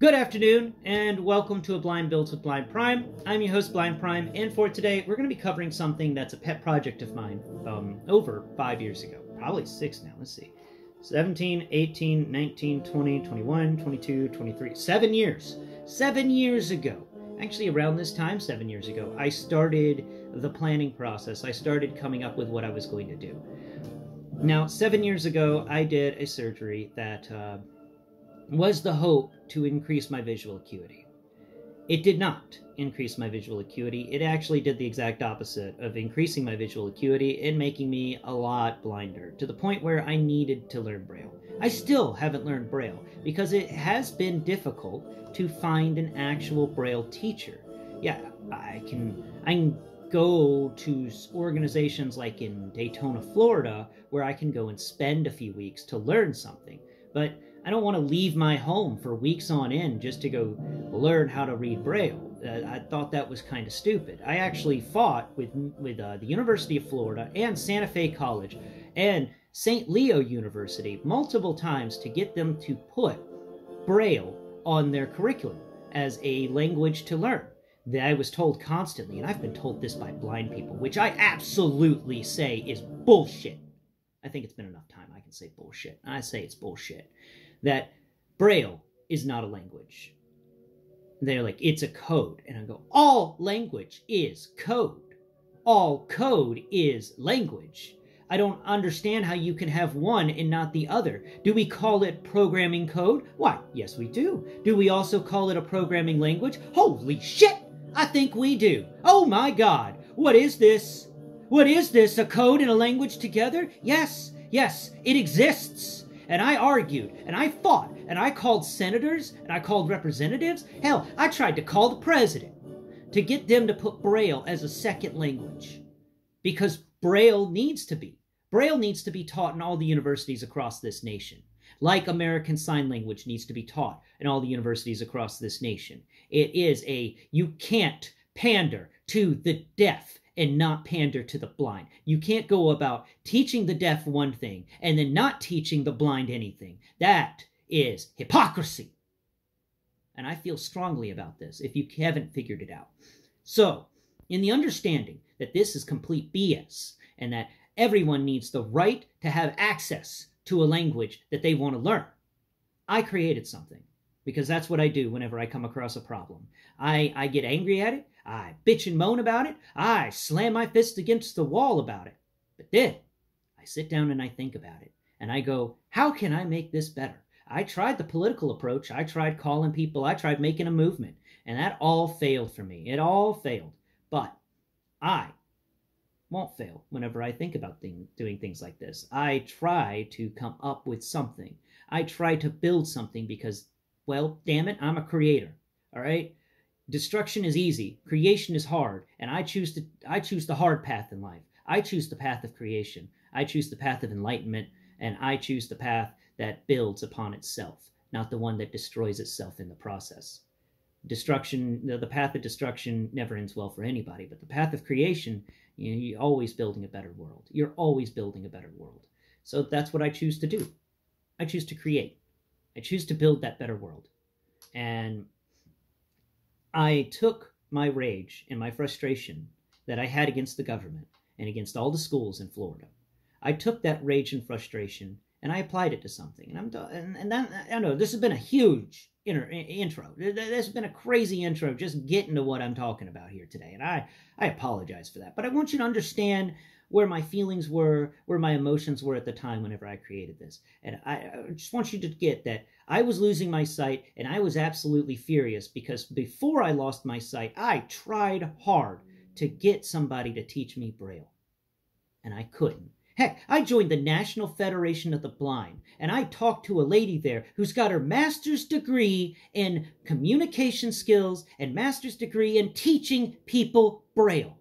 Good afternoon, and welcome to a Blind Builds with Blind Prime. I'm your host, Blind Prime, and for today, we're going to be covering something that's a pet project of mine over 5 years ago. Probably 6 now, let's see. 17, 18, 19, 20, 21, 22, 23, 7 years. 7 years ago. Actually, around this time, 7 years ago, I started the planning process. I started coming up with what I was going to do. Now, 7 years ago, I did a surgery that was the hope to increase my visual acuity. It did not increase my visual acuity. It actually did the exact opposite of increasing my visual acuity and making me a lot blinder, to the point where I needed to learn Braille. I still haven't learned Braille because it has been difficult to find an actual Braille teacher. Yeah, I can go to organizations like in Daytona, Florida, where I can go and spend a few weeks to learn something, but I don't want to leave my home for weeks on end just to go learn how to read Braille. I thought that was kind of stupid. I actually fought with the University of Florida and Santa Fe College and St. Leo University multiple times to get them to put Braille on their curriculum as a language to learn. That I was told constantly, and I've been told this by blind people, which I absolutely say is bullshit. I think it's been enough time I can say bullshit. I say it's bullshit. That Braille is not a language. They're like, it's a code. And I go, all language is code. All code is language. I don't understand how you can have one and not the other. Do we call it programming code? Why, yes we do. Do we also call it a programming language? Holy shit! I think we do. Oh my God. What is this? What is this? A code and a language together? Yes, it exists. And I argued, and I fought, and I called senators, and I called representatives. Hell, I tried to call the president to get them to put Braille as a second language. Because Braille needs to be. Braille needs to be taught in all the universities across this nation. Like American Sign Language needs to be taught in all the universities across this nation. It is you can't pander to the deaf and not pander to the blind. You can't go about teaching the deaf one thing and then not teaching the blind anything. That is hypocrisy. And I feel strongly about this if you haven't figured it out. So, in the understanding that this is complete BS and that everyone needs the right to have access to a language that they want to learn, I created something. Because that's what I do whenever I come across a problem. I get angry at it. I bitch and moan about it. I slam my fist against the wall about it. But then I sit down and I think about it. And I go, how can I make this better? I tried the political approach. I tried calling people. I tried making a movement. And that all failed for me. It all failed. But I won't fail whenever I think about doing things like this. I try to come up with something. I try to build something because, well, damn it, I'm a creator, all right? Destruction is easy, creation is hard, and I choose the hard path in life. I choose the path of creation. I choose the path of enlightenment, and I choose the path that builds upon itself, not the one that destroys itself in the process. Destruction, the path of destruction never ends well for anybody, but the path of creation, you're always building a better world. You're always building a better world. So that's what I choose to do. I choose to create. I choose to build that better world. And I took my rage and my frustration that I had against the government and against all the schools in Florida. I took that rage and frustration and I applied it to something. And I know this has been a huge intro. This has been a crazy intro just getting to what I'm talking about here today. And I apologize for that. But I want you to understand where my feelings were, where my emotions were at the time whenever I created this. And I just want you to get that I was losing my sight, and I was absolutely furious because before I lost my sight, I tried hard to get somebody to teach me Braille. And I couldn't. Heck, I joined the National Federation of the Blind, and I talked to a lady there who's got her master's degree in communication skills and master's degree in teaching people Braille.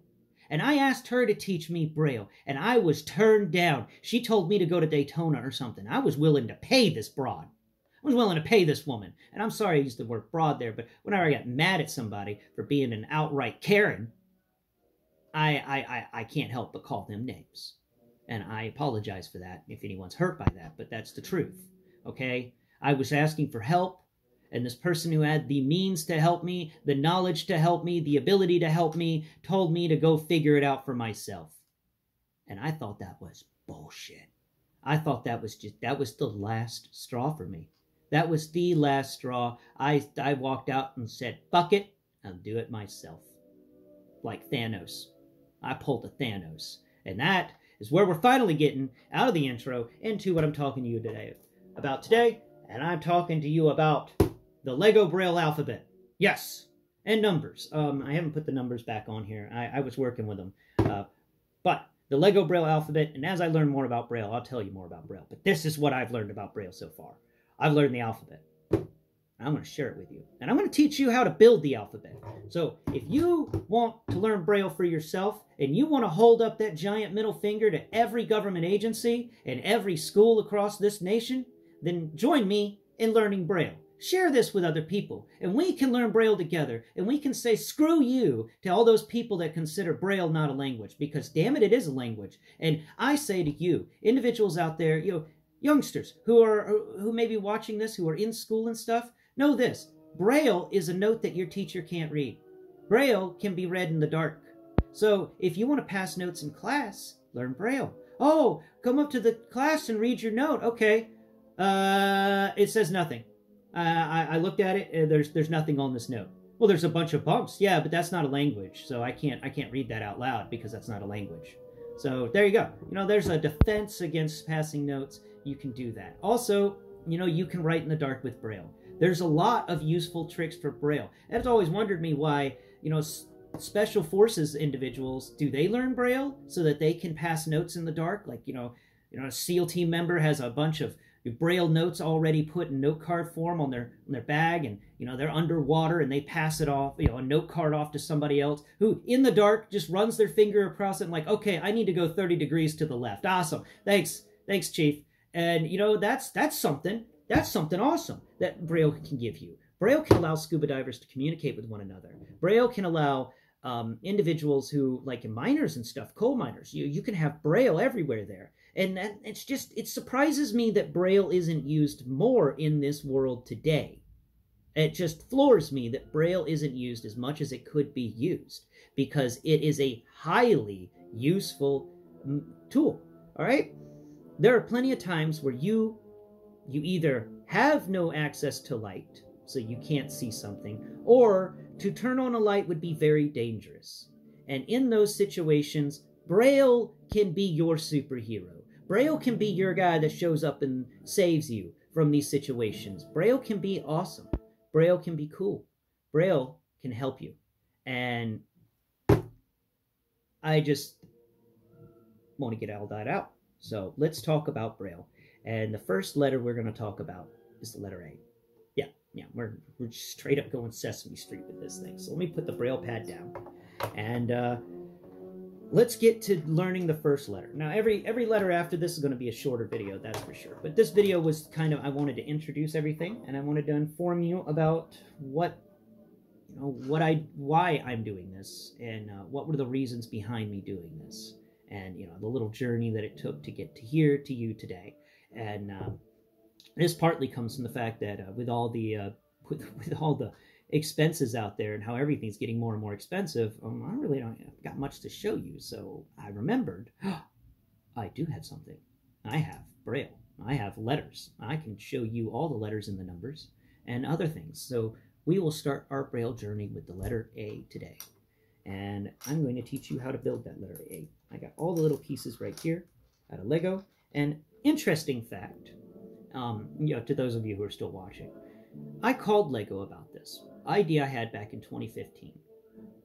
And I asked her to teach me Braille, and I was turned down. She told me to go to Daytona or something. I was willing to pay this broad. I was willing to pay this woman. And I'm sorry I used the word broad there, but whenever I got mad at somebody for being an outright Karen, I can't help but call them names. And I apologize for that if anyone's hurt by that, but that's the truth, okay? I was asking for help, And this person who had the means to help me, the knowledge to help me, the ability to help me, told me to go figure it out for myself. And I thought that was bullshit. I thought that was the last straw for me. That was the last straw. I walked out and said, fuck it, I'll do it myself. Like Thanos. I pulled a Thanos. And that is where we're finally getting out of the intro into what I'm talking to you about today. And I'm talking to you about the Lego Braille alphabet. Yes. And numbers. I haven't put the numbers back on here. I was working with them. But the Lego Braille alphabet, and as I learn more about Braille, I'll tell you more about Braille. But this is what I've learned about Braille so far. I've learned the alphabet. I'm going to share it with you. And I'm going to teach you how to build the alphabet. So if you want to learn Braille for yourself, and you want to hold up that giant middle finger to every government agency and every school across this nation, then join me in learning Braille. Share this with other people, and we can learn Braille together, and we can say screw you to all those people that consider Braille not a language, because damn it, it is a language. And I say to you, individuals out there, youngsters who may be watching this, who are in school and stuff, know this: Braille is a note that your teacher can't read. Braille can be read in the dark. So if you want to pass notes in class, learn Braille. Oh, come up to the class and read your note. Okay. It says nothing. I looked at it. There's nothing on this note. Well, there's a bunch of bumps. Yeah, but that's not a language. So I can't read that out loud because that's not a language. So there you go. There's a defense against passing notes. You can do that. Also, you can write in the dark with Braille. There's a lot of useful tricks for Braille. And it's always wondered me why, special forces individuals, do they learn Braille so that they can pass notes in the dark? Like, a SEAL team member has a bunch of Braille notes already put in note card form on their bag, and they're underwater and they pass it off, a note card off to somebody else who in the dark just runs their finger across it and like, okay, I need to go 30 degrees to the left. Awesome. Thanks, Chief. And that's something awesome that Braille can give you. Braille can allow scuba divers to communicate with one another. Braille can allow individuals who, like in miners and stuff, coal miners, you can have Braille everywhere there. And it surprises me that Braille isn't used more in this world today. It just floors me that Braille isn't used as much as it could be used, because it is a highly useful tool, all right? There are plenty of times where you either have no access to light, so you can't see something, or to turn on a light would be very dangerous. And in those situations, Braille can be your superhero. Braille can be your guy that shows up and saves you from these situations. Braille can be awesome. Braille can be cool. Braille can help you. And I just want to get all that out. So let's talk about Braille. And the first letter we're going to talk about is the letter A. Yeah, we're straight up going Sesame Street with this thing. So let me put the Braille pad down. And let's get to learning the first letter. Now, every letter after this is going to be a shorter video, that's for sure. But this video was I wanted to introduce everything, and I wanted to inform you about why I'm doing this, and what were the reasons behind me doing this, and the little journey that it took to get to here to you today. And this partly comes from the fact that with all the expenses out there and how everything's getting more and more expensive, I really don't got much to show you. So I remembered, I do have something. I have Braille. I have letters. I can show you all the letters and the numbers and other things. So we will start our Braille journey with the letter A today. And I'm going to teach you how to build that letter A. I got all the little pieces right here out of Lego. And interesting fact, to those of you who are still watching, I called Lego about this idea I had back in 2015.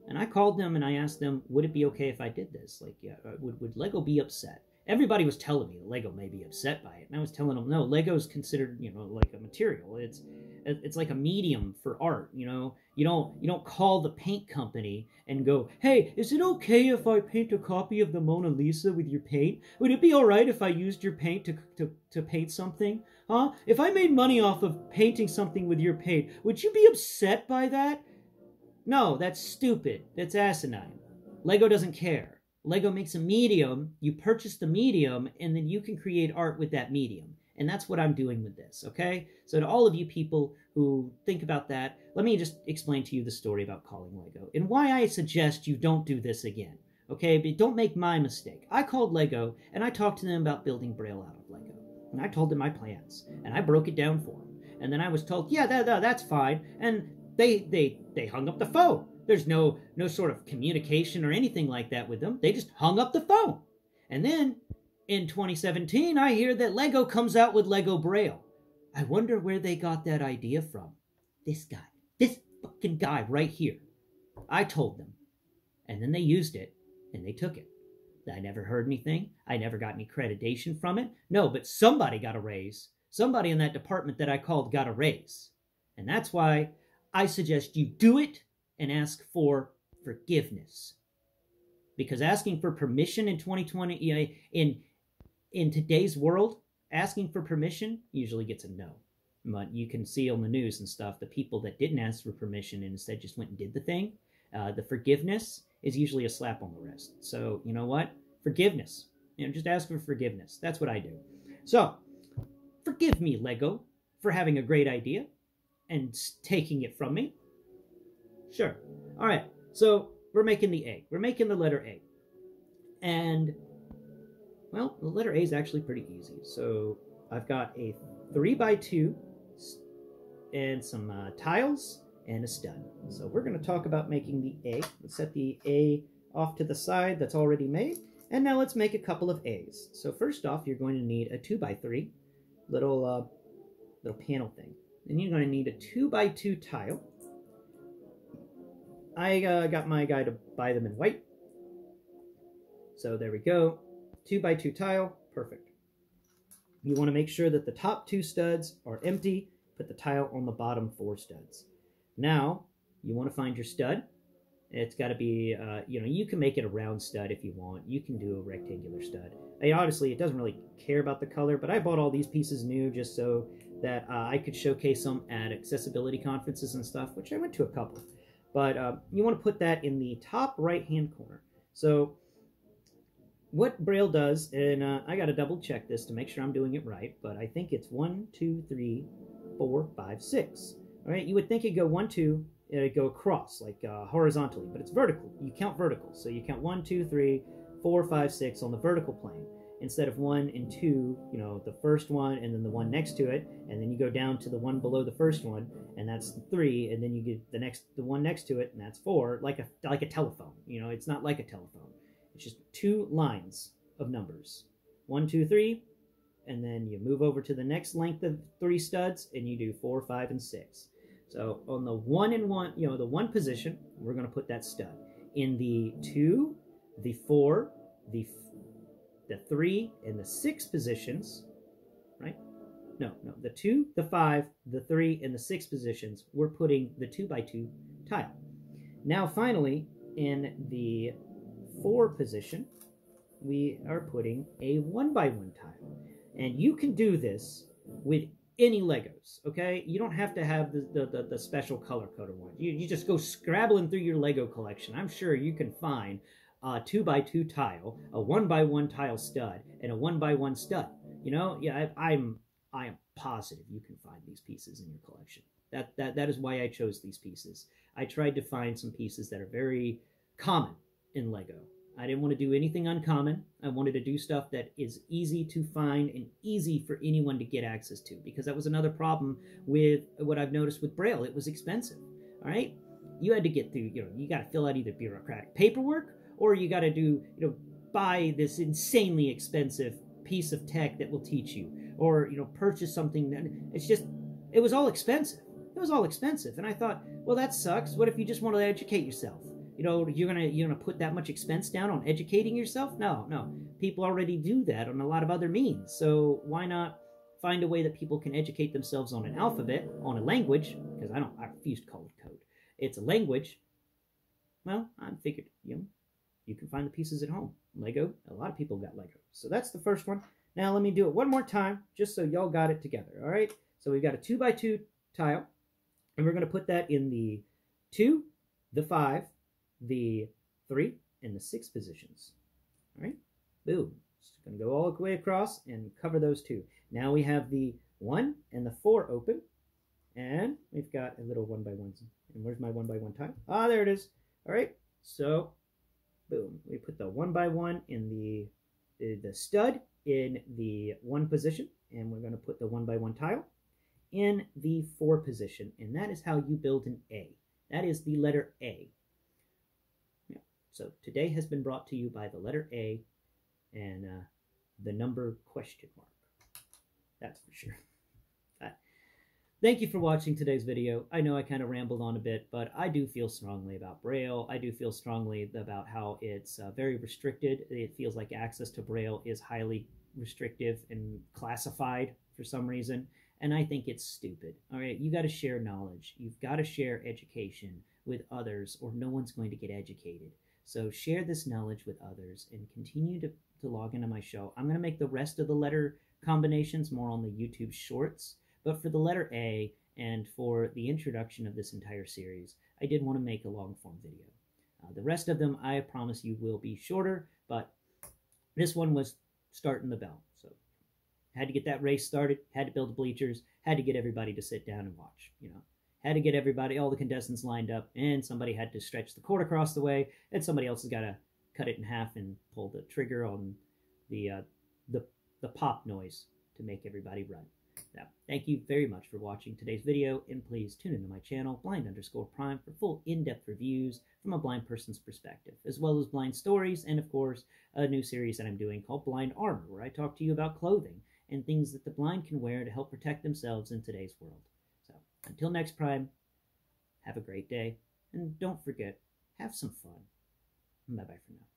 And I called them and I asked them, would it be okay if I did this? Like, would Lego be upset? Everybody was telling me that Lego may be upset by it. And I was telling them, no, Lego is considered, like a material. It's like a medium for art, You don't call the paint company and go, hey, is it okay if I paint a copy of the Mona Lisa with your paint? Would it be all right if I used your paint to paint something? Huh? If I made money off of painting something with your paint, would you be upset by that? No, that's stupid. That's asinine. Lego doesn't care. Lego makes a medium, you purchase the medium, and then you can create art with that medium. And that's what I'm doing with this, okay? So to all of you people who think about that, let me just explain to you the story about calling Lego and why I suggest you don't do this again, okay? But don't make my mistake. I called Lego, and I talked to them about building Braille out of Lego. And I told them my plans, and I broke it down for them. And then I was told, yeah, that's fine. And they hung up the phone. There's no sort of communication or anything like that with them. They just hung up the phone. And then in 2017, I hear that Lego comes out with Lego Braille. I wonder where they got that idea from. This guy, this fucking guy right here. I told them. And then they used it, and they took it. I never heard anything. I never got any accreditation from it. No, but somebody got a raise. Somebody in that department that I called got a raise. And that's why I suggest you do it and ask for forgiveness. Because asking for permission in 2020, in today's world, asking for permission usually gets a no. But you can see on the news and stuff, the people that didn't ask for permission and instead just went and did the thing, the forgiveness is usually a slap on the wrist. So, you know what? Forgiveness. Just ask for forgiveness. That's what I do. So, forgive me, Lego, for having a great idea and taking it from me. Sure. All right. So, we're making the A. We're making the letter A. And, well, the letter A is actually pretty easy. So, I've got a 3x2 and some tiles and a stud. So we're going to talk about making the A. Let's set the A off to the side that's already made. And now let's make a couple of A's. So first off, you're going to need a 2x3 little panel thing. Then you're going to need a 2x2 tile. I got my guy to buy them in white. So there we go. 2x2 tile. Perfect. You want to make sure that the top 2 studs are empty. Put the tile on the bottom 4 studs. Now, you want to find your stud. It's got to be, you can make it a round stud if you want. You can do a rectangular stud. Honestly, it doesn't really care about the color, but I bought all these pieces new just so that I could showcase them at accessibility conferences and stuff, which I went to a couple. But you want to put that in the top right-hand corner. So what Braille does, and I got to double check this to make sure I'm doing it right, but I think it's 1, 2, 3, 4, 5, 6. All right, you would think it'd go 1, 2, it'd go across, like horizontally, but it's vertical. You count vertical. So you count 1, 2, 3, 4, 5, 6 on the vertical plane instead of 1 and 2, the first one and then the one next to it, and then you go down to the one below the first one, and that's 3, and then you get the one next to it, and that's 4, like a telephone. It's not like a telephone. It's just 2 lines of numbers. 1, 2, 3, and then you move over to the next length of 3 studs, and you do 4, 5, and 6. So on the 1 and 1, the 1 position, we're going to put that stud. In the 2, the 4, the 3, and the 6 positions, right? No, the 2, the 5, the 3, and the 6 positions, we're putting the 2x2 tile. Now finally, in the 4 position, we are putting a 1x1 tile. And you can do this with any Legos, okay? You don't have to have the special color-coded one. You just go scrabbling through your Lego collection. I'm sure you can find a 2x2 tile, a 1x1 tile stud, and a 1x1 stud. I am positive you can find these pieces in your collection. That is why I chose these pieces. I tried to find some pieces that are very common in Lego. I didn't want to do anything uncommon. I wanted to do stuff that is easy to find and easy for anyone to get access to, because that was another problem with what I've noticed with Braille. It was expensive, all right? You had to get through, you got to fill out either bureaucratic paperwork, or you got to do, buy this insanely expensive piece of tech that will teach you, or, purchase something that, it was all expensive. It was all expensive. And I thought, well, that sucks. What if you just want to educate yourself? You're gonna put that much expense down on educating yourself? No. People already do that on a lot of other means. So why not find a way that people can educate themselves on an alphabet, on a language? Because I refuse to call it code. It's a language. Well, I figured, you can find the pieces at home. Lego, a lot of people got Lego. So that's the first one. Now let me do it one more time, just so y'all got it together. All right. So we've got a 2x2 tile, and we're gonna put that in the 2, the 5, the 3, and the 6 positions. All right, boom. Just going to go all the way across and cover those two. Now we have the 1 and the 4 open, and we've got a little 1 by 1. And where's my 1 by 1 tile? Ah, there it is. All right, so boom, we put the 1 by 1 in the stud in the 1 position, and we're going to put the 1 by 1 tile in the 4 position, and that is how you build an A. That is the letter A. Yeah. So today has been brought to you by the letter A and the number question mark. That's for sure. Thank you for watching today's video. I know I kind of rambled on a bit, but I do feel strongly about Braille. I do feel strongly about how it's very restricted. It feels like access to Braille is highly restrictive and classified for some reason, and I think it's stupid. All right, you got to share knowledge. You've got to share education with others, or no one's going to get educated. So share this knowledge with others and continue to log into my show. I'm going to make the rest of the letter combinations more on the YouTube shorts. But for the letter A and for the introduction of this entire series, I did want to make a long form video. The rest of them, I promise you, will be shorter, but this one was starting the bell. So had to get that race started, had to build the bleachers, had to get everybody to sit down and watch, Had to get everybody, all the contestants lined up, and somebody had to stretch the cord across the way, and somebody else has got to cut it in half and pull the trigger on the pop noise to make everybody run. Now, thank you very much for watching today's video, and please tune into my channel, blind_prime, for full in-depth reviews from a blind person's perspective, as well as blind stories, and of course, a new series that I'm doing called Blind Armor, where I talk to you about clothing and things that the blind can wear to help protect themselves in today's world. So, until next Prime, have a great day, and don't forget, have some fun. Bye-bye for now.